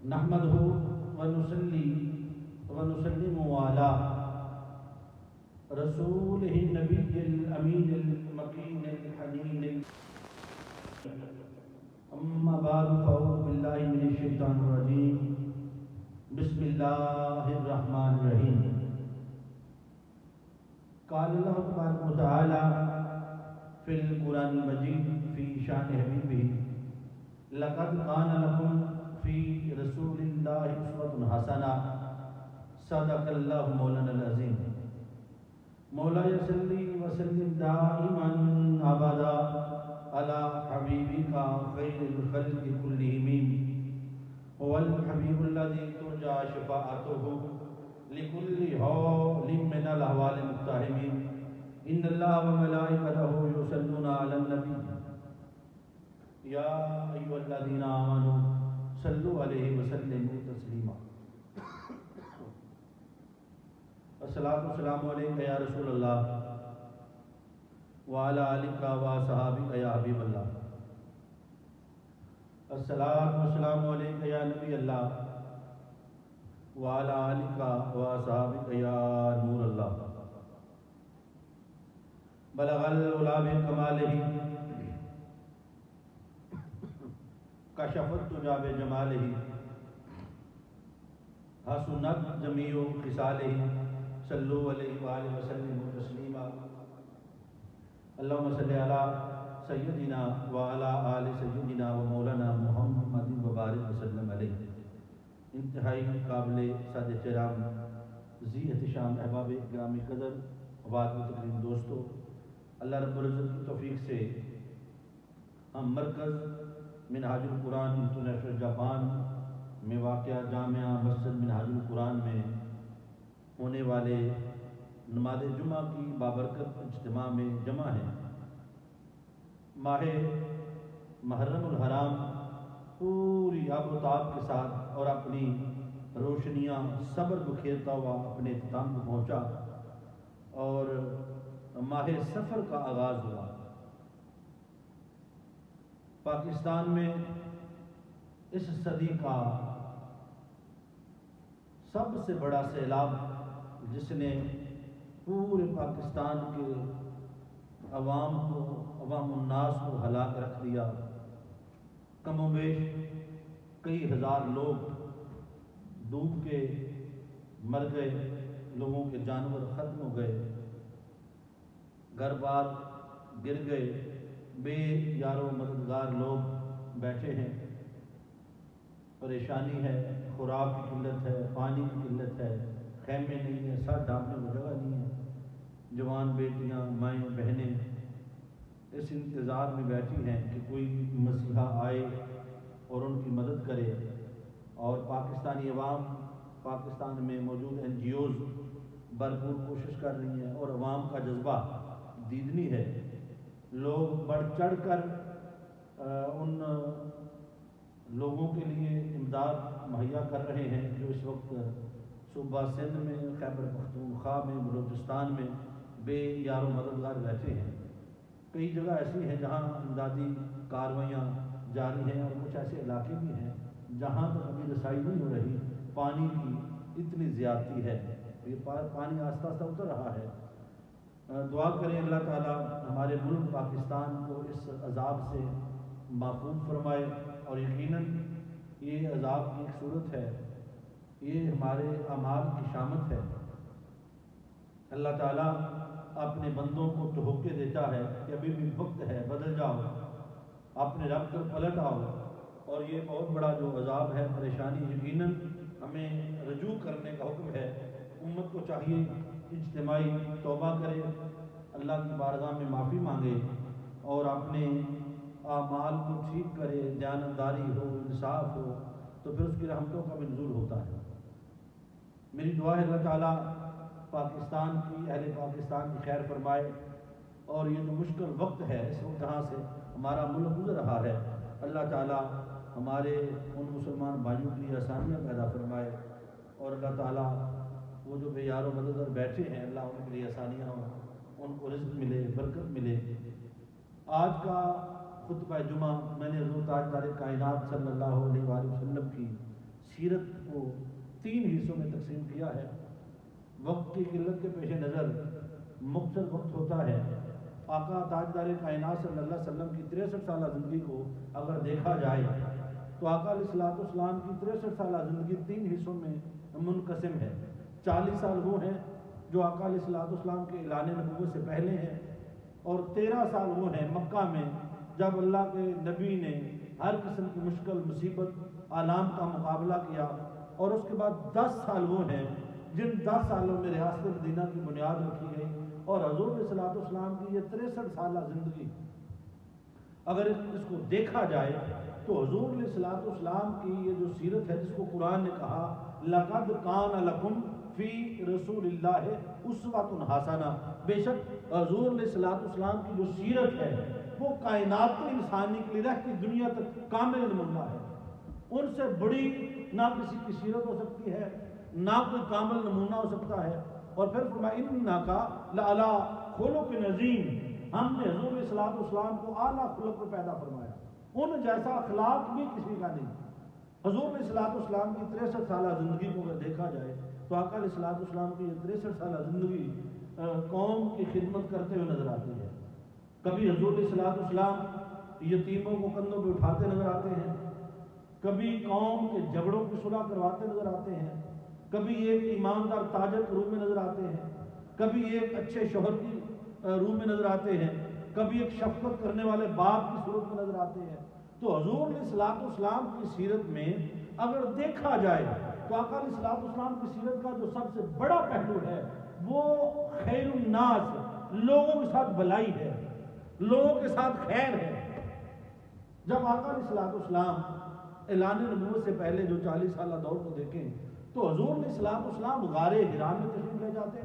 نحمده ونصلي ونسلم على رسوله النبي الأمين المكين الحنين. أما بعد فأعوذ بالله من الشيطان الرجيم. بسم الله الرحمن الرحيم. قال الله تبارك وتعالى في القرآن المجيد في شان حبيبه: لقد كان لكم في رسول الله أسوة حسنة. صدق الله مولانا العظيم. مولاي صل وسلم دائما ابدا على حبيبك خير الخلق كلهم. هو الحبيب الذي ترجى شفاعته لكل حول من الاحوال المقتحمين. ان الله وملائكته يصلون على النبي يا ايها الذين امنوا صلوا عليه وسلموا تسليما. الصلاۃ والسلام علیک یا رسول اللہ وعلی آلک واصحابک یا حبیب اللہ. الصلاۃ والسلام علیک یا نبی اللہ وعلی آلک واصحابک یا نور اللہ. بلغ العلا بکمالہ کشف الدجی بجمالہ حسنت جمیع خصالہ. صلو علیہ وآلہ وسلم تسلیما. اللہم صلی علی سیدنا وعلی آل سیدنا و مولانا محمد وبارک وسلم علیہ. انتہائی قابل صد احترام ذی احتشام احباب گرامی قدر وبعد تقریم دوستو، اللہ رب العزت کی توفیق سے ہم مرکز منہاج القرآن انٹرنیشنل جاپان میں واقع جامعہ مسجد منہاج القرآن میں ہونے والے نماز جمعہ کی بابرکت اجتماع میں جمع ہیں. ماہ محرم الحرام پوری آب و تاب کے ساتھ اور اپنی روشنیاں صبر بکھیرتا ہوا اپنے اختتام کو پہنچا اور ماہ سفر کا آغاز ہوا. پاکستان میں اس صدی کا سب سے بڑا سیلاب جس نے پورے پاکستان کے عوام الناس کو ہلاک رکھ دیا. کم و بیش کئی ہزار لوگ ڈوب کے مر گئے، لوگوں کے جانور ختم ہو گئے، گھر بار گر گئے، بے یار و مددگار لوگ بیٹھے ہیں. پریشانی ہے، خوراک کی قلت ہے، پانی کی قلت ہے، خیمے نہیں ہیں، سر ڈھانپنے کو جگہ نہیں ہے. جوان بیٹیاں، مائیں، بہنیں اس انتظار میں بیٹھی ہیں کہ کوئی مسیحا آئے اور ان کی مدد کرے. اور پاکستانی عوام، پاکستان میں موجود NGOs بھرپور کوشش کر رہی ہیں اور عوام کا جذبہ دیدنی ہے. لوگ بڑھ چڑھ کر ان لوگوں کے لیے امداد مہیا کر رہے ہیں جو اس وقت صوبہ سندھ میں، خیبر پختونخوا میں، بلوچستان میں بے یار و مددگار بیٹھے ہیں. کئی جگہ ایسی ہیں جہاں امدادی کاروائیاں جاری ہیں اور کچھ ایسے علاقے بھی ہیں جہاں تک ابھی رسائی نہیں ہو رہی. پانی کی اتنی زیادتی ہے، یہ پانی آہستہ آہستہ اتر رہا ہے. دعا کریں اللہ تعالیٰ ہمارے ملک پاکستان کو اس عذاب سے محفوظ فرمائے. اور یقیناً یہ عذاب کی ایک صورت ہے، یہ ہمارے اعمال کی شامت ہے. اللہ تعالیٰ اپنے بندوں کو ٹھوکے دیتا ہے کہ ابھی بھی وقت ہے، بدل جاؤ، اپنے رب کو پلٹ آؤ. اور یہ بہت بڑا جو عذاب ہے، پریشانی، یقیناً ہمیں رجوع کرنے کا حکم ہے. امت کو چاہیے اجتماعی توبہ کرے، اللہ کی بارگاہ میں معافی مانگے اور اپنے اعمال کو ٹھیک کرے. دیانتداری ہو، انصاف ہو تو پھر اس کی رحمتوں کا بھی نزول ہوتا ہے. میری دعا ہے اللہ تعالیٰ پاکستان کی، اہل پاکستان کی خیر فرمائے. اور یہ جو مشکل وقت ہے اس وقت جہاں سے ہمارا ملک گزر رہا ہے، اللہ تعالیٰ ہمارے ان مسلمان بھائیوں کے لیے آسانیاں پیدا فرمائے. اور اللہ تعالیٰ وہ جو بے یار و مددگار بیٹھے ہیں، اللہ ان کے لیے آسانیاں ہوں، ان کو رزق ملے، برکت ملے. آج کا خطبہ جمعہ میں نے حضور تاجدار کائنات صلی اللہ علیہ وآلہ وسلم کی سیرت کو 3 حصوں میں تقسیم کیا ہے۔ وقت کی قلت کے پیش نظر مختصر وقت ہوتا ہے۔ آقا تاجدار کائنات صلی اللہ علیہ وسلم کی 63 سالہ زندگی کو اگر دیکھا جائے تو آقا علیہ الصلوۃ والسلام کی 63 سالہ زندگی 3 حصوں میں منقسم ہے۔ 40 سال وہ ہیں جو آقا علیہ الصلوۃ والسلام کے اعلان نبوت سے پہلے ہیں، اور 13 سال وہ ہیں مکہ میں جب اللہ کے نبی نے ہر قسم کی مشکل مصیبت آلام کا مقابلہ کیا، اور اس کے بعد 10 سال وہ ہیں جن 10 سالوں میں ریاست مدینہ کی بنیاد رکھی گئی۔ اور حضور علیہ الصلوۃ والسلام کی یہ 63 سالہ زندگی اگر اس کو دیکھا جائے تو حضور علیہ الصلوۃ والسلام کی یہ جو سیرت ہے، جس کو قرآن نے کہا لَقَدْ كَانَ لَكُمْ فِي رَسُولِ اللَّهِ أُسْوَةٌ حَسَنَةٌ، بے شک حضور علیہ الصلوۃ والسلام کی جو سیرت ہے وہ کائنات انسانی کے لیے رہتی دنیا تک کامل نمونہ ہے۔ ان سے بڑی نہ کسی کی سیرت ہو سکتی ہے، نہ کوئی کامل نمونہ ہو سکتا ہے۔ اور پھر فرمایا اِنَّكَ لَعَلَىٰ خُلُقٍ عَظِيمٍ، ہم نے حضور علیہ الصلوۃ والسلام کو اعلیٰ خلق پر پیدا فرمایا، ان جیسا اخلاق بھی کسی کا نہیں۔ حضور علیہ الصلوۃ والسلام کی 63 سالہ زندگی کو اگر دیکھا جائے تو آقا علیہ الصلوۃ والسلام کی یہ 63 سالہ زندگی قوم کی خدمت کرتے ہوئے نظر آتی ہے۔ کبھی حضور علیہ الصلوۃ والسلام یتیموں کو کندھوں پہ اٹھاتے نظر آتے ہیں، کبھی قوم کے جھگڑوں کی صلح کرواتے نظر آتے ہیں، کبھی ایک ایماندار تاجر کے روح میں نظر آتے ہیں، کبھی ایک اچھے شوہر کی روح میں نظر آتے ہیں، کبھی ایک شفقت کرنے والے باپ کی صورت میں نظر آتے ہیں۔ تو حضور علیہ الصلوۃ والسلام کی سیرت میں اگر دیکھا جائے تو آقا علیہ الصلوۃ والسلام کی سیرت کا جو سب سے بڑا پہلو ہے وہ خیر الناس، لوگوں کے ساتھ بھلائی ہے، لوگوں کے ساتھ خیر ہے۔ جب آقا علیہ الصلوۃ والسلام اعلان نبوت سے پہلے جو 40 سالہ دور کو دیکھیں تو حضور علیہ الصلوۃ والسلام غار حرا میں تشریف لے جاتے،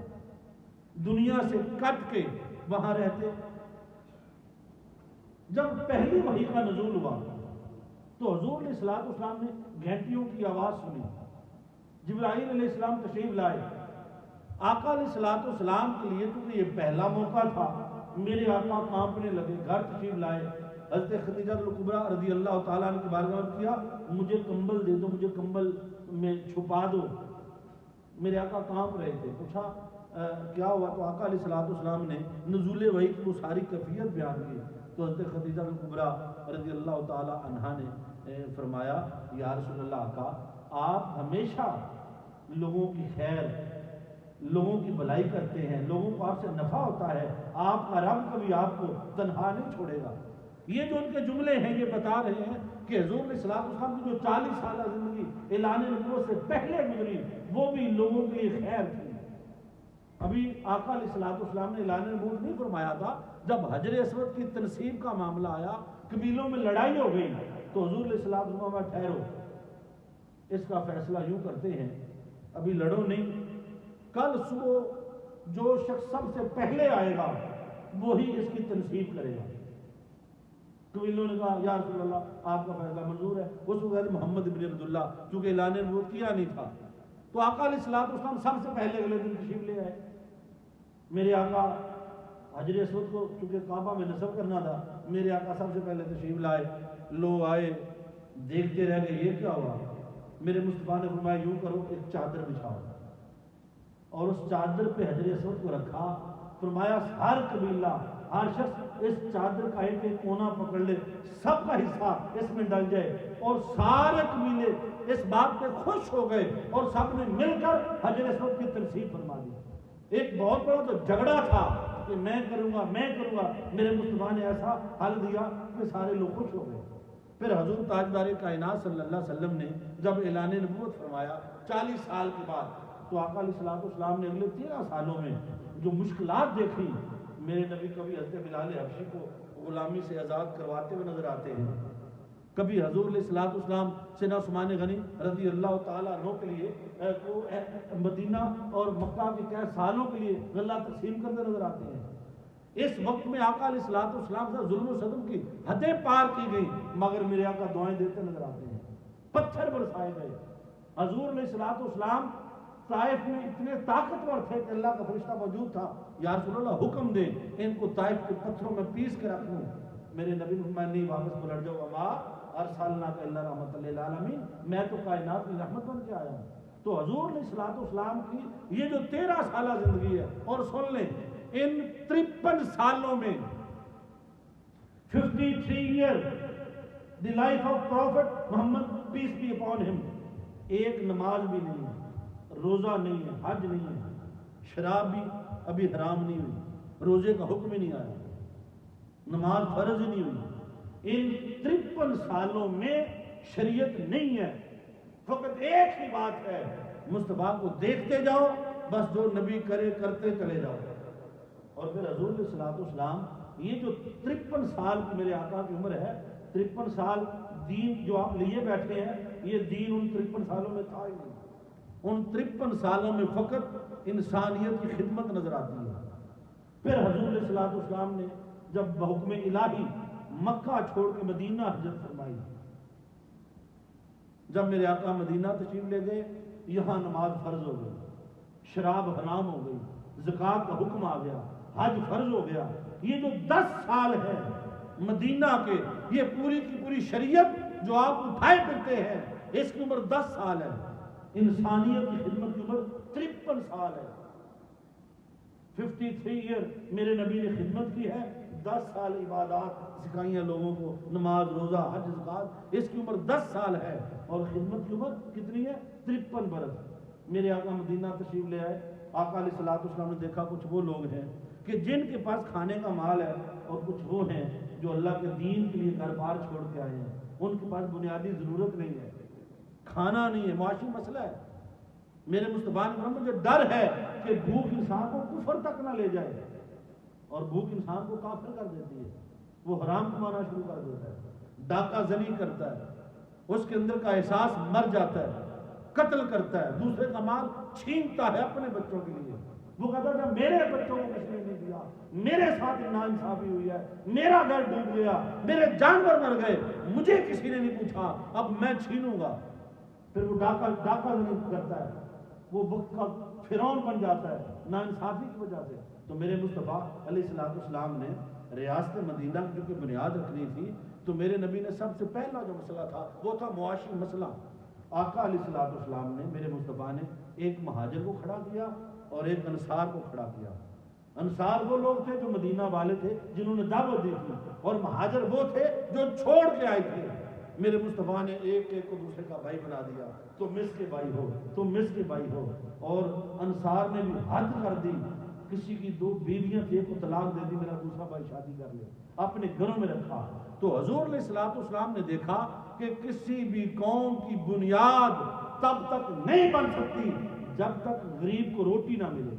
دنیا سے کٹ کے وہاں رہتے۔ جب پہلی وحی کا نزول ہوا تو حضور علیہ الصلوۃ والسلام نے گھنٹیوں کی آواز سنی، جبرائیل علیہ السلام تشریف لائے۔ آقا علیہ الصلوۃ والسلام کے لیے کیونکہ یہ پہلا موقع تھا، میرے آقا کانپنے لگے، گھر تشریف لائے، حضرت خدیجہ الکبریٰ رضی اللہ تعالیٰ عنہ کی بارگاہ میں کیا مجھے کمبل دے دو، مجھے کمبل میں چھپا دو۔ میرے آقا کانپ رہے تھے، پوچھا کیا ہوا؟ تو آقا علیہ الصلوۃ والسلام نے نزول وحی کی وہ ساری کیفیت بیان کی۔ تو حضرت خدیجہ الکبریٰ رضی اللہ تعالی عنہا نے فرمایا یا رسول اللہ آقا، آپ ہمیشہ لوگوں کی خیر، لوگوں کی بھلائی کرتے ہیں، لوگوں کو آپ سے نفع ہوتا ہے، آپ کا رب کبھی آپ کو تنہا نہیں چھوڑے گا۔ یہ جو ان کے جملے ہیں یہ بتا رہے ہیں کہ حضور علیہ الصلوۃ والسلام کی جو 40 سالہ زندگی اعلان نبوت سے پہلے گزری وہ بھی لوگوں کے لیے خیر تھی۔ ابھی آقا علیہ الصلوۃ والسلام نے اعلان نبوت نہیں فرمایا تھا، جب حجر اسود کی تنصیب کا معاملہ آیا، قبیلوں میں لڑائی ہو گئی تو حضور علیہ الصلوۃ والسلام ٹھہرو، اس کا فیصلہ یوں کرتے ہیں، ابھی لڑو نہیں، کل صبح جو شخص سب سے پہلے آئے گا وہی اس کی تنصیب کرے گا۔ قبیلوں نے کہا یا رسول اللہ آپ کا فیصلہ منظور ہے۔ اس وقت محمد بن عبداللہ چونکہ اعلان نبوت کیا نہیں تھا، تو آقا علیہ الصلوۃ والسلام سب سے پہلے اگلے دن تشریف لے آئے۔ میرے آقا حجر اسود کو چونکہ کعبہ میں نصب کرنا تھا، میرے آقا سب سے پہلے تشریف لائے، لوگ آئے دیکھتے رہ گئے یہ کیا ہوا؟ میرے مصطفیٰ نے فرمایا یوں کرو، ایک چادر بچھاؤ، اور اس چادر پہ حجر اسود کو رکھا، فرمایا ہر قبیلہ، ہر شخص اس چادر کا ایک ایک کونا پکڑ لے، سب کا حصہ اس میں ڈل جائے، اور سارے قبیلے اس بات پہ خوش ہو گئے اور سب نے مل کر حجر اسود کی تنصیب فرما دی۔ ایک بہت بڑا تو جھگڑا تھا کہ میں کروں گا، میرے مصطفیٰ نے ایسا حل دیا کہ سارے لوگ خوش ہو گئے۔ پھر حضور تاجدار کائنات صلی اللہ علیہ وسلم نے جب اعلان نبوت فرمایا 40 سال کے بعد، تو آقا علیہ الصلوۃ والسلام نے اگلے 13 سالوں میں جو مشکلات دیکھی، میرے نبی کبھی حضرت بلال حبشی کو غلامی سے آزاد کرواتے ہوئے نظر آتے ہیں، کبھی حضور علیہ الصلوۃ والسلام سیدنا عثمان غنی رضی اللہ تعالیٰ عنہ کے لیے مدینہ اور مکہ کے کئی سالوں کے لیے غلہ تقسیم کرتے نظر آتے ہیں۔ اس وقت میں آقا علیہ الصلوۃ والسلام سے ظلم و ستم کی حدیں پار کی گئی، مگر میرے آقا دعائیں دیتے نظر آتے ہیں، پتھر برسائے گئے۔ حضور علیہ الصلوۃ والسلام طائف میں اتنے طاقتور تھے کہ اللہ کا فرشتہ موجود تھا، یا رسول اللہ حکم دے ان کو طائف کے پتھروں میں پیس کے رکھ لوں۔ میرے نبی نے فرمایا نہیں واپس پلٹ جاؤ وما ارسلناک الا رحمۃ للعالمین، میں تو کائنات کی رحمت بن کے آیا ہوں۔ تو حضور علیہ الصلوۃ والسلام کی یہ جو 13 سالہ زندگی ہے، اور سن لیں ان 53 سالوں میں 53 year the life of prophet Muhammad peace be upon him, ایک نماز بھی نہیں ہے، روزہ نہیں ہے، حج نہیں ہے، شراب بھی ابھی حرام نہیں ہوئی، روزے کا حکم ہی نہیں آیا، نماز فرض ہی نہیں ہوئی۔ ان 53 سالوں میں شریعت نہیں ہے، فقط ایک ہی بات ہے، مصطفیٰ کو دیکھتے جاؤ، بس جو نبی کرے کرتے چلے جاؤ۔ اور پھر حضور علیہ الصلوۃ والسلام یہ جو 53 سال کی میرے آقا کی عمر ہے، 53 سال دین جو آپ لیے بیٹھے ہیں، یہ دین ان 53 سالوں میں تھا ہی نہیں۔ ان 53 سالوں میں فقط انسانیت کی خدمت نظر آتی ہے۔ پھر حضور علیہ الصلوۃ والسلام نے جب بحکم الہی مکہ چھوڑ کے مدینہ ہجرت فرمائی، جب میرے آقا مدینہ تشریف لے گئے، یہاں نماز فرض ہو گئی، شراب حرام ہو گئی، زکوٰۃ کا حکم آ گیا، حج فرض ہو گیا۔ یہ جو 10 سال ہے مدینہ کے، یہ پوری کی پوری شریعت جو آپ اٹھائے پھرتے ہیں، اس کی عمر 10 سال ہے، انسانیت کی خدمت کی عمر 53 سال ہے۔ 53 ایئر میرے نبی نے خدمت کی ہے، 10 سال عبادات سکھائی ہیں لوگوں کو، نماز روزہ حج زکوٰۃ، اس کی عمر 10 سال ہے، اور خدمت کی عمر کتنی ہے؟ 53 برس۔ میرے آقا مدینہ تشریف لے آئے، آقا علیہ الصلوۃ والسلام نے دیکھا کچھ وہ لوگ ہیں کہ جن کے پاس کھانے کا مال ہے، اور کچھ وہ ہیں جو اللہ کے دین کے لیے گھر بار چھوڑ کے آئے ہیں، ان کے پاس بنیادی ضرورت نہیں ہے، کھانا نہیں ہے، معاشی مسئلہ ہے۔ میرے مصطفیٰ نے فرمایا مجھے ڈر ہے کہ بھوک انسان کو کفر تک نہ لے جائے، اور بھوک انسان کو کافر کر دیتی ہے، وہ حرام کمانا شروع کر دیتا ہے، ڈاکہ زنی کرتا ہے، اس کے اندر کا احساس مر جاتا ہے، قتل کرتا ہے، دوسرے کا مال چھینتا ہے اپنے بچوں کے لیے۔ وہ کہتا ہے میرے بچوں کو کسی نے نہیں دیا، میرے ساتھ ناانصافی ہوئی ہے، میرا گھر ڈوب گیا، میرے جانور مر گئے، مجھے کسی نے نہیں پوچھا، اب میں چھینوں گا۔ پھر وہ ڈاکہ زنی کرتا ہے، وہ وقت کا فرعون بن جاتا ہے ناانصافی کی وجہ سے۔ تو میرے مصطفیٰ علیہ الصلوۃ والسلام نے ریاست مدینہ کی جو کہ بنیاد رکھنی تھی، تو میرے نبی نے سب سے پہلا جو مسئلہ تھا وہ تھا معاشی مسئلہ۔ آقا علیہ الصلوۃ والسلام نے، میرے مصطفیٰ نے ایک مہاجر کو کھڑا کیا اور ایک انصار کو کھڑا کیا۔ انصار وہ لوگ تھے جو مدینہ والے تھے، جنہوں نے دعوت دی تھی، اور مہاجر وہ تھے جو چھوڑ کے آئے تھے۔ میرے مصطفیٰ نے ایک ایک کو دوسرے کا بھائی بنا دیا، تم مصر کے بھائی ہو، تم مصر کے بھائی ہو۔ اور انصار نے بھی حد کر دی، کسی کی 2 بیویاں تھیں، ایک کو طلاق دے دی، میرا دوسرا بھائی شادی کر لے، اپنے گھروں میں رکھا۔ تو حضور علیہ الصلوۃ والسلام نے دیکھا کہ کسی بھی قوم کی بنیاد تب تک نہیں بن سکتی جب تک غریب کو روٹی نہ ملے،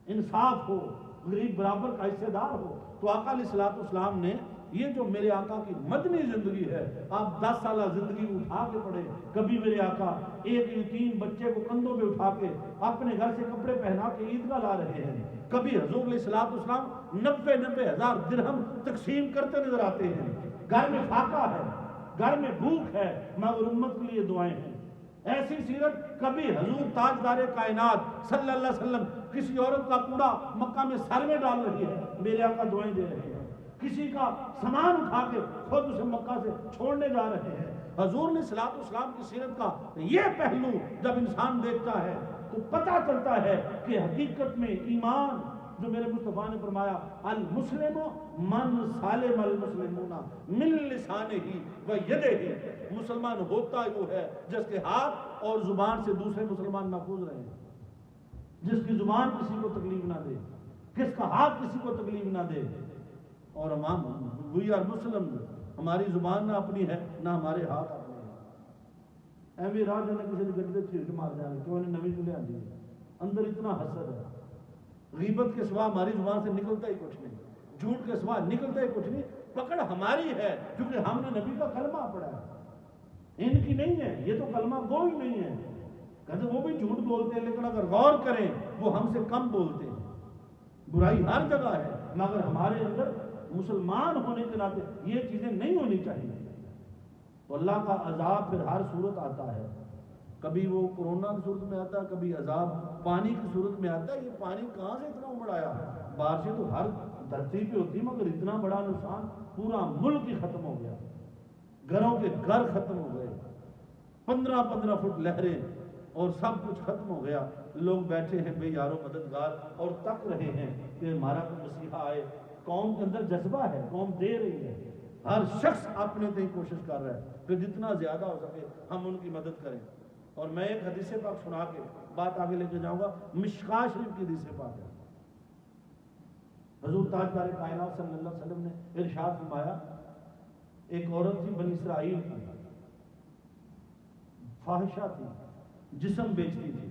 انصاف ہو، غریب برابر کا حصے دار ہو۔ تو آقا علیہ الصلوۃ والسلام نے یہ جو میرے آقا کی مدنی زندگی ہے، آپ 10 سالہ زندگی اٹھا کے پڑھے، کبھی میرے آقا ایک یتیم بچے کو کندھوں پہ اٹھا کے اپنے گھر سے کپڑے پہنا کے عیدگاہ لا رہے ہیں، کبھی حضور علیہ الصلوۃ والسلام 90 ہزار درہم تقسیم کرتے نظر آتے ہیں، گھر میں فاقہ ہے، گھر میں بھوک ہے، مگر امت کے لیے دعائیں ہیں۔ ایسی سیرت کبھی حضور تاجدار کائنات صلی اللہ علیہ وسلم کسی عورت کا کوڑا مکہ میں سر میں ڈال رہی ہے، میرے آقا دعائیں دے رہے ہیں، کسی کا سامان اٹھا کے خود اسے مکہ سے چھوڑنے جا رہے ہیں۔ حضور نے صلی اللہ علیہ وسلم کی سیرت کا یہ پہلو جب انسان دیکھتا ہے تو پتہ چلتا ہے کہ حقیقت میں ایمان جو میرے مصطفیٰ نے فرمایا المسلم من سالم المسلمون من لسانہ و یدہ، مسلمان ہوتا وہ ہے جس کے ہاتھ اور زبان سے دوسرے مسلمان محفوظ رہے، جس کی زبان کسی کو تکلیف نہ دے، جس کا ہاتھ کسی کو تکلیف نہ دے۔ اور ہم وی آر مسلم، ہماری زبان نہ اپنی ہے نہ ہمارے ہاتھ اپنے ہیں۔ ایویں راہ جانے کسی نے گڈے چھیڑ کے مار جائے کیوں نے نوی کو لے آندی ہے، اندر اتنا حسد ہے، غیبت کے سوا ہماری زبان سے نکلتا ہی کچھ نہیں، جھوٹ کے سوا نکلتا ہی کچھ نہیں، پکڑ ہماری ہے کیونکہ ہم نے نبی کا کلمہ پڑھا ہے، ان کی نہیں ہے، یہ تو کلمہ گو ہی نہیں ہے۔ کہتے وہ بھی جھوٹ بولتے ہیں لیکن اگر غور کریں وہ ہم سے کم بولتے ہیں، برائی ہر جگہ ہے، مگر ہمارے اندر مسلمان ہونے کے ناطے یہ چیزیں نہیں ہونی چاہیے۔ تو اللہ کا عذاب پھر ہر صورت آتا ہے، کبھی وہ کورونا کی صورت میں آتا ہے، کبھی عذاب پانی کی صورت میں آتا ہے۔ یہ پانی کہاں سے اتنا امڑ آیا؟ بارشیں تو ہر دھرتی پہ ہوتی مگر اتنا بڑا نقصان، پورا ملک ہی ختم ہو گیا، گھروں کے گھر ختم ہو گئے، 15 فٹ لہریں اور سب کچھ ختم ہو گیا۔ لوگ بیٹھے ہیں بے یارو مددگار اور تک رہے ہیں کہ ہمارا کوئی مسیحا آئے۔ قوم کے اندر جذبہ ہے، قوم دے رہی ہے، ہر شخص اپنے تئیں کوشش کر رہا ہے کہ جتنا زیادہ ہو سکے ہم ان کی مدد کریں۔ اور میں ایک حدیث پاک سنا کے بات آگے لے کے جاؤں گا، مشکاہ شریف کی حدیث پاک ہے۔ حضور تاجدار کائنات صلی اللہ علیہ وسلم نے ارشاد فرمایا، ایک عورت تھی بنی اسرائیل کی، فاحشہ تھی، جسم بیچتی تھی۔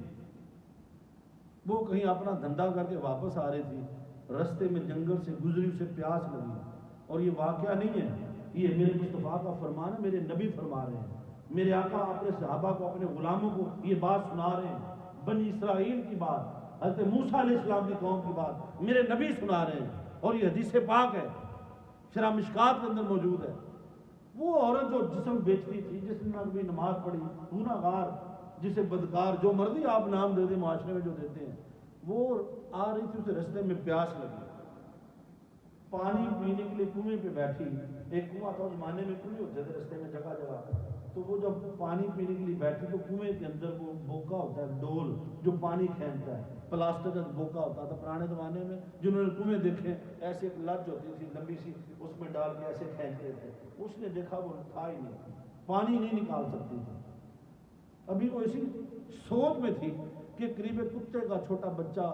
وہ کہیں اپنا دھندا کر کے واپس آ رہی تھی، رستے میں جنگل سے گزری، اسے پیاس لگی۔ اور یہ واقعہ نہیں ہے، یہ میرے مصطفیٰ کا فرمان ہے، میرے نبی فرما رہے ہیں، میرے آقا اپنے صحابہ کو، اپنے غلاموں کو یہ بات سنا رہے ہیں، بنی اسرائیل کی بات، حضرت موسیٰ علیہ السلام کی قوم کی بات میرے نبی سنا رہے ہیں، اور یہ حدیث پاک ہے، شرح مشکات کے اندر موجود ہے۔ وہ عورت جو جسم بیچتی تھی، جس نے کبھی نماز پڑھی، گناہ گار، جسے بدکار، جو مرضی آپ نام دے دیں معاشرے میں جو دیتے ہیں، وہ آ رہی تھی، اسے رستے میں پیاس لگی، پانی پینے کے لیے کنویں پہ بیٹھی۔ ایک کنواں تھا، اس زمانے میں کنویں ہوتے تھے رستے میں جگہ جگہ، تو وہ جب پانی پینے کے لیے بیٹھی تو کنویں کے اندر وہ بوکا ہوتا ہے، ڈول جو پانی کھینچتا ہے، پلاسٹک کا بوکا ہوتا تھا پرانے زمانے میں، جنہوں نے کنویں دیکھے، ایسے ایک لج ہوتی تھی لمبی سی، اس میں ڈال کے ایسے کھینچتے تھے۔ اس نے دیکھا وہ تھا ہی نہیں، پانی نہیں نکال سکتی تھی۔ ابھی وہ اسی سوچ میں تھی کہ قریب کتے کا چھوٹا بچہ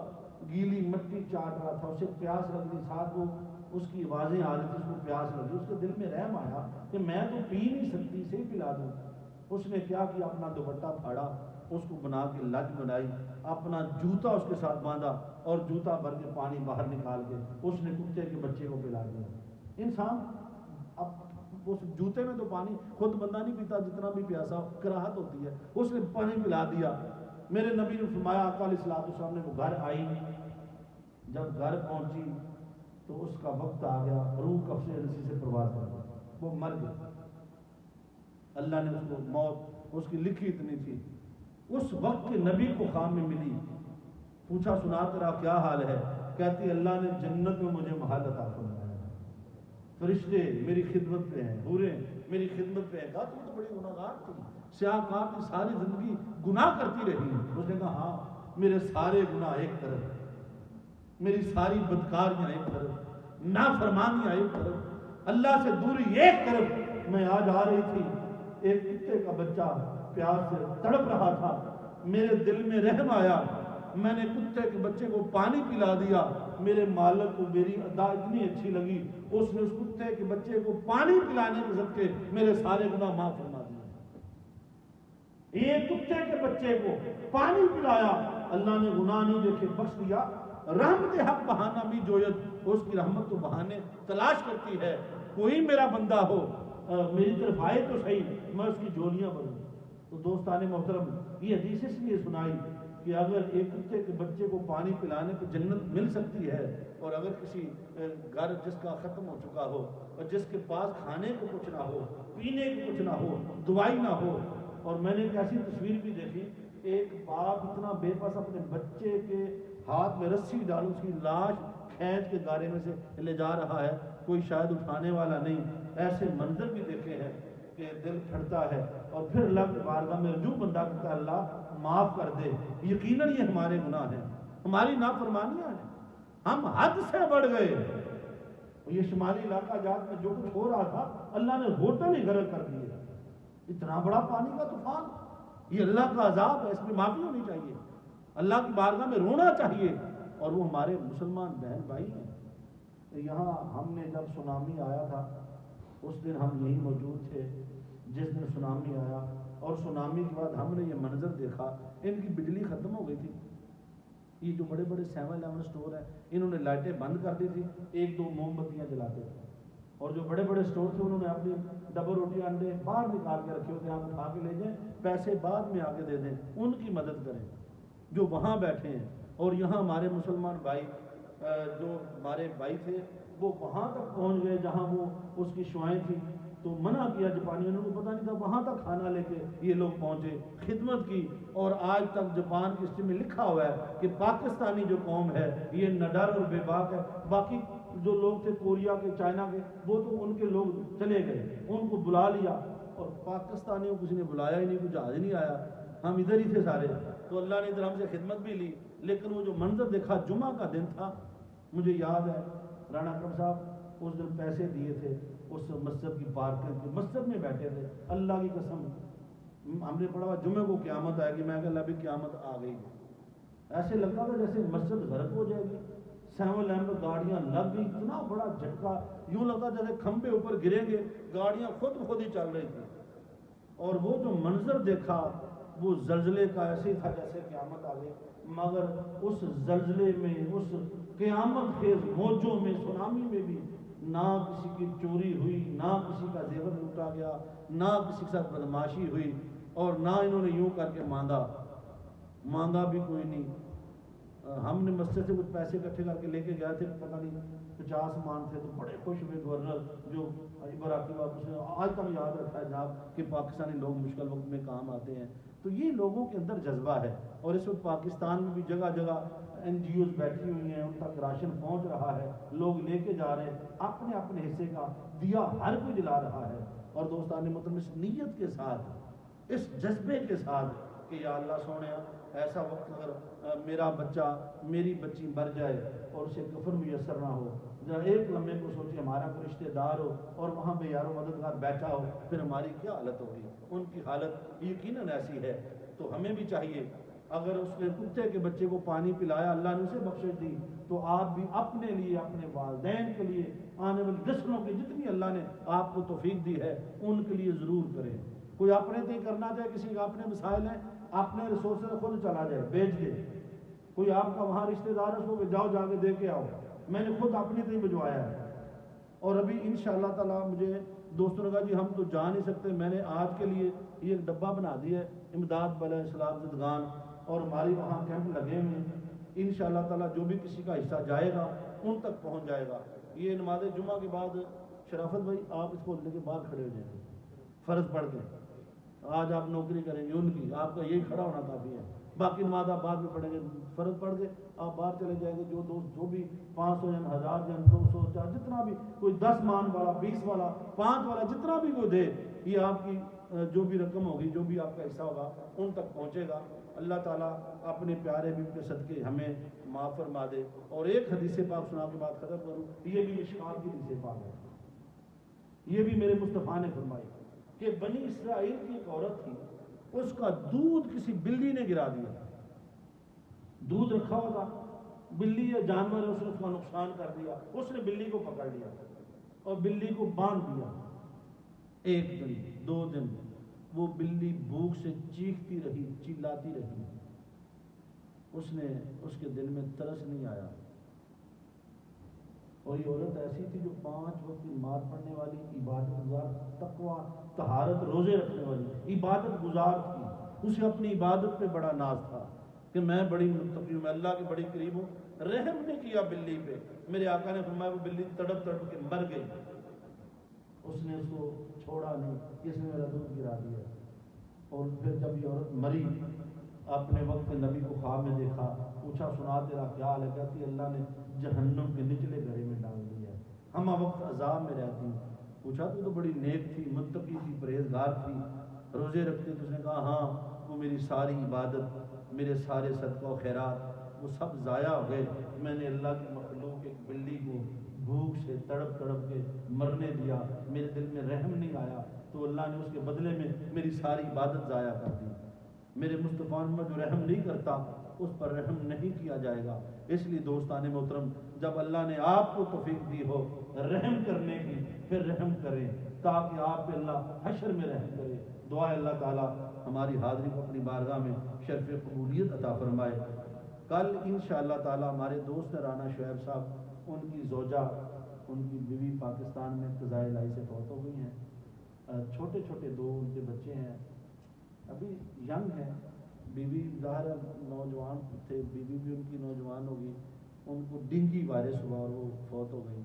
گیلی مٹی چاٹ رہا تھا، اسے پیاس لگ رہی، ساتھ وہ اس کی آوازیں آ رہی تھی، اس کو پیاس لگی۔ اس کے دل میں رحم آیا کہ میں تو پی نہیں سکتی، اسے پلا دوں۔ اس نے کیا کیا، اپنا دوپٹہ پھاڑا، اس کو بنا کے لج بنائی، اپنا جوتا اس کے ساتھ باندھا اور جوتا بھر کے پانی باہر نکال کے اس نے کتے کے بچے کو پلا دیا۔ انسان اب اس جوتے میں تو پانی خود بندہ نہیں پیتا، جتنا بھی پیاسا ہو، کراہت ہوتی ہے، اس نے پانی پلا دیا۔ میرے نبی نے فرمایا، آقا علیہ الصلوۃ والسلام نے، وہ گھر آئی، جب گھر پہنچی تو اس کا وقت آ گیا، روح قبض نسی سے پرواز کر گئی، وہ مر گئی۔ اللہ نے اس کو موت اس کی لکھی اتنی تھی۔ اس وقت کے نبی کو خواب میں ملی، پوچھا سنا تیرا کیا حال ہے؟ کہتی اللہ نے جنت میں مجھے محل عطا فرمایا، فرشتے میری خدمت پہ ہیں، حوریں میری خدمت پہ ہیں۔ کہا تو بڑی گناہ گار تھی، سیاہ کار تھی، ساری زندگی گناہ کرتی رہی۔ اس نے کہا ہاں، میرے سارے گناہ ایک طرف، میری ساری بدکاریاں ایک طرف، نافرمانیاں ایک طرف، اللہ سے دوری ایک طرف۔ میں آج آ رہی تھی، ایک کتے کا بچہ پیاس سے تڑپ رہا تھا، میرے دل میں رحم آیا، میں نے کتے کے بچے کو پانی پلا دیا۔ میرے مالک کو میری ادا اتنی اچھی لگی، اس نے اس کتے کے بچے کو پانی پلانے کے صدقے میرے سارے گناہ معاف فرما دیے۔ ایک کتے کے بچے کو پانی پلایا، اللہ نے گناہ نہیں دیکھے، بخش دیا۔ رحمت حق بہانہ بھی جویت، اس کی رحمت تو بہانے تلاش کرتی ہے۔ کوئی میرا بندہ ہو میری طرف آئے تو صحیح، میں اس کی جولیاں بھروں۔ تو دوستان محترم، یہ حدیث اس لیے سنائی کہ اگر ایک کتے کے بچے کو پانی پلانے کو جنت مل سکتی ہے، اور اگر کسی گھر جس کا ختم ہو چکا ہو اور جس کے پاس کھانے کو کچھ نہ ہو، پینے کو کچھ نہ ہو، دوائی نہ ہو، اور میں نے ایک ایسی تصویر بھی دیکھی، ایک باپ اتنا بے بس اپنے بچے کے ہاتھ میں رسی ڈال اس کی لاش کھینچ کے گارے میں سے لے جا رہا ہے، کوئی شاید اٹھانے والا نہیں۔ ایسے منظر بھی دیکھے ہیں کہ دل پھٹتا ہے، اور پھر اللہ کی بارگاہ میں رجوع بندہ کرتا ہے، اللہ معاف کر دے، یقیناً یہ ہمارے گناہ ہیں، ہماری نافرمانیاں ہیں، ہم حد سے بڑھ گئے۔ یہ شمالی علاقہ جات میں جو کچھ ہو رہا تھا، اللہ نے ہوٹل ہی غرق کر دیے۔ اتنا بڑا پانی کا طوفان، یہ اللہ کا عذاب ہے، اس میں معافی ہونی چاہیے، اللہ کی بارگاہ میں رونا چاہیے، اور وہ ہمارے مسلمان بہن بھائی ہیں۔ یہاں ہم نے جب سونامی آیا تھا، اس دن ہم یہی موجود تھے جس دن سونامی آیا، اور سونامی کے بعد ہم نے یہ منظر دیکھا، ان کی بجلی ختم ہو گئی تھی۔ یہ جو بڑے بڑے 7-11 سٹور ہیں، انہوں نے لائٹیں بند کر دی تھی، 1-2 موم بتیاں جلاتے تھے، اور جو بڑے بڑے سٹور تھے انہوں نے اپنی ڈبل روٹی انڈے باہر نکال کے رکھے ہوتے ہیں، آپ اٹھا کے لے جائیں، پیسے بعد میں آ کے دے دیں، ان کی مدد کریں جو وہاں بیٹھے ہیں۔ اور یہاں ہمارے مسلمان بھائی جو ہمارے بھائی تھے، وہ وہاں تک پہنچ گئے جہاں وہ اس کی شعائیں تھیں، تو منع کیا جاپانیوں نے، ان کو پتہ نہیں تھا، وہاں تک کھانا لے کے یہ لوگ پہنچے، خدمت کی، اور آج تک جاپان کی ہسٹری میں لکھا ہوا ہے کہ پاکستانی جو قوم ہے یہ نڈر اور بے باک ہے۔ باقی جو لوگ تھے کوریا کے، چائنا کے، وہ تو ان کے لوگ چلے گئے، ان کو بلا لیا، اور پاکستانیوں کو کسی نے بلایا ہی نہیں، کوئی جہاز نہیں آیا، ہم ادھر ہی تھے سارے، تو اللہ نے ادھر ہم سے خدمت بھی لی، لیکن وہ جو منظر دیکھا، جمعہ کا دن تھا، مجھے یاد ہے رانا اکرم صاحب اس دن پیسے دیے تھے اس مسجد کی پارکنگ کی، مسجد میں بیٹھے تھے، اللہ کی قسم ہم نے پڑھا جمعے کو قیامت آئے گی، میں کہ اللہ بھی قیامت آ گئی، ایسے لگتا تھا جیسے مسجد غرق ہو جائے گی، 7 میں گاڑیاں لگ گئی، اتنا بڑا جھٹکا، یوں لگتا جیسے کھمبے اوپر گریں گے، گاڑیاں خود بخود ہی چل رہی تھیں، اور وہ جو منظر دیکھا وہ زلزلے کا ایسے ہی تھا جیسے قیامت آ گئی، مگر اس زلزلے میں، اس قیامت خیز موجوں میں، سونامی میں بھی نہ کسی کی چوری ہوئی، نہ کسی کا زیور لوٹا گیا، نہ کسی کے ساتھ بدماشی ہوئی، اور نہ انہوں نے یوں کر کے مانگا بھی کوئی نہیں۔ ہم نے مسجد سے کچھ پیسے اکٹھے کر کے لے کے گئے تھے، پتہ نہیں 50 مان تھے، تو بڑے خوش ہوئے گورنر، جو براکی بات اس نے آج تک یاد رکھا ہے جناب کہ پاکستانی لوگ مشکل وقت میں کام آتے ہیں، تو یہ لوگوں کے اندر جذبہ ہے، اور اس وقت پاکستان میں بھی جگہ جگہ NGOs بیٹھی ہوئی ہیں، ان تک راشن پہنچ رہا ہے، لوگ لے کے جا رہے ہیں، اپنے اپنے حصے کا دیا ہر کوئی جلا رہا ہے، اور دوستان محترم اس نیت کے ساتھ، اس جذبے کے ساتھ کہ یا اللہ سونیا ایسا وقت اگر میرا بچہ، میری بچی مر جائے اور اسے کفن میسر نہ ہو، ذرا ایک لمحے کو سوچے ہمارا کوئی رشتہ دار ہو اور وہاں پہ یار و مددگار بیٹھا ہو، پھر ہماری کیا حالت ہوگی؟ ان کی حالت یقیناً ایسی ہے، تو ہمیں بھی چاہیے، اگر اس نے کتے کے بچے کو پانی پلایا، اللہ نے اسے بخشش دی، تو آپ بھی اپنے لیے، اپنے والدین کے لیے، آنے والی نسلوں کی جتنی اللہ نے آپ کو توفیق دی ہے ان کے لیے ضرور کریں۔ کوئی اپنے تئیں کرنا چاہے، کسی کا اپنے مسائل ہیں، اپنے ریسورسز خود چلا جائے، بیچ دے، کوئی آپ کا وہاں رشتہ دار ہے اس کو جاؤ جا کے دے کے آؤ، میں نے خود اپنی تئیں بھجوایا ہے، اور ابھی انشاءاللہ تعالیٰ مجھے دوستوں نے کہا جی ہم تو جا نہیں سکتے، میں نے آج کے لیے یہ ایک ڈبہ بنا دیا ہے امداد بل اسلام زدگان، اور ہماری وہاں کیمپ لگے ہوئے ہیں، انشاءاللہ تعالیٰ جو بھی کسی کا حصہ جائے گا ان تک پہنچ جائے گا۔ یہ نماز جمعہ کے بعد شرافت بھائی آپ اس کو لے کے باہر کھڑے ہو جائیں گے، فرض پڑھ کے، آج آپ نوکری کریں گے ان کی، آپ کا یہی کھڑا ہونا کافی ہے، باقی نماز آپ بعد میں پڑھیں گے، فرض پڑھ کے آپ باہر چلے جائیں گے، جو دوست جو بھی 500 جن، 1000 جن، 200 4، جتنا بھی کوئی 10 مان والا، 20 والا، 5 والا، جتنا بھی کوئی دے، یہ آپ کی جو بھی رقم ہوگی، جو بھی آپ کا حصہ ہوگا ان تک پہنچے گا۔ اللہ تعالیٰ اپنے پیارے بھی کے صدقے ہمیں معاف فرما دے۔ اور ایک حدیث پاک سنا کے بعد ختم کروں، یہ بھی مشکات کی حدیث پاک ہے، یہ بھی میرے مصطفیٰ نے فرمائی کہ بنی اسرائیل کی ایک عورت تھی، اس کا دودھ کسی بلی نے گرا دیا، دودھ رکھا ہوا تھا، بلی یا جانور ہے، اس نے اس کا نقصان کر دیا، اس نے بلی کو پکڑ لیا اور بلی کو باندھ دیا، 1 دن 2 دن وہ بلی بھوک سے چیختی رہی، چلاتی رہی، اس کے دل میں ترس نہیں آیا، اور یہ عورت ایسی تھی جو 5 وقت کی نماز پڑھنے والی، عبادت گزار، تقویٰ، طہارت، روزے رکھنے والی عبادت گزار تھی، اسے اپنی عبادت پہ بڑا ناز تھا کہ میں بڑی متقی ہوں، میں اللہ کے بڑی قریب ہوں، رحم نہیں کیا بلی پہ، میرے آقا نے فرمایا وہ بلی تڑپ تڑپ کے مر گئی، اس نے اس کو چھوڑا نہیں، اس نے میرا دودھ گرا دیا۔ اور پھر جب یہ عورت مری، اپنے وقت نبی کو خواب میں دیکھا، پوچھا سنا تیرا کیا حال ہے؟ کہتی اللہ نے جہنم کے نچلے گھرے میں ڈال دیا ہے، ہم وقت عذاب میں رہتی ہوں۔ پوچھا تو بڑی نیک تھی، متقی تھی، پرہیزگار تھی، روزے رکھتی؟ تو اس نے کہا ہاں، وہ میری ساری عبادت، میرے سارے صدقہ و خیرات وہ سب ضائع ہو گئے، میں نے اللہ کی مخلوق ایک بلی کو بھوک سے تڑپ تڑپ کے مرنے دیا، میرے دل میں رحم نہیں آیا، تو اللہ نے اس کے بدلے میں میری ساری عبادت ضائع کر دی۔ میرے مصطفیٰ میں جو رحم نہیں کرتا اس پر رحم نہیں کیا جائے گا۔ اس لیے دوستان محترم، جب اللہ نے آپ کو توفیق دی ہو رحم کرنے کی، پھر رحم کریں تاکہ آپ پہ اللہ حشر میں رحم کرے۔ دعا اللہ تعالیٰ ہماری حاضری کو اپنی بارگاہ میں شرف قبولیت عطا فرمائے۔ کل انشاءاللہ تعالیٰ ہمارے دوست رانا شعیب صاحب، ان کی زوجہ، ان کی بیوی پاکستان میں قضائے الہی سے فوت ہو گئی ہیں، چھوٹے چھوٹے 2 ان کے بچے ہیں، ابھی ینگ ہیں، بیوی ظاہر نوجوان تھے، بیوی بھی ان کی نوجوان ہوگی، ان کو ڈینگی وائرس ہوا اور وہ فوت ہو گئی۔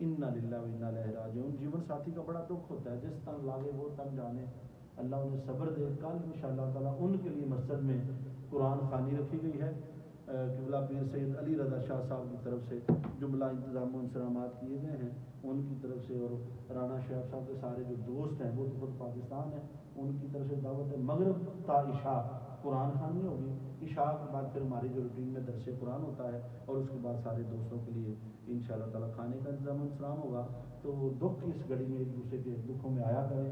انا للہ و انا الیہ راجعون۔ جیون ساتھی کا بڑا دکھ ہوتا ہے، جس تن لاگے وہ تن جانے، اللہ انہیں صبر دے۔ کل انشاءاللہ تعالیٰ ان کے لیے مسجد میں قرآن خوانی رکھی گئی ہے، قبلہ پیر سید علی رضا شاہ صاحب کی طرف سے جملہ انتظام و انصرامات کیے گئے ہیں ان کی طرف سے، اور رانا شہاب صاحب کے سارے جو دوست ہیں وہ تو خود پاکستان ہیں، ان کی طرف سے دعوت ہے مغرب تا عشاء قرآن خوانی ہوگی، عشاء کے بعد پھر ہماری جو روٹین میں درس قرآن ہوتا ہے، اور اس کے بعد سارے دوستوں کے لیے انشاءاللہ تعالیٰ کھانے کا انتظام و انصرام ہوگا۔ تو دکھ کی اس گھڑی میں ایک دوسرے کے دکھوں میں آیا کریں،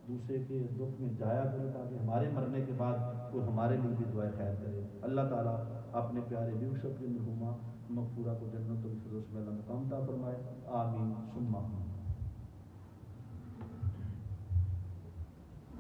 دوسرے کے دکھ میں جایا کریں، تاکہ ہمارے مرنے کے بعد کوئی ہمارے لیے بھی دعائیں خیر کرے۔ اللہ تعالیٰ اپنے پیارے یوسف کی مرحومہ مغفورہ کو جنت الفردوس میں مقام عطا فرمائے، آمین ثم آمین۔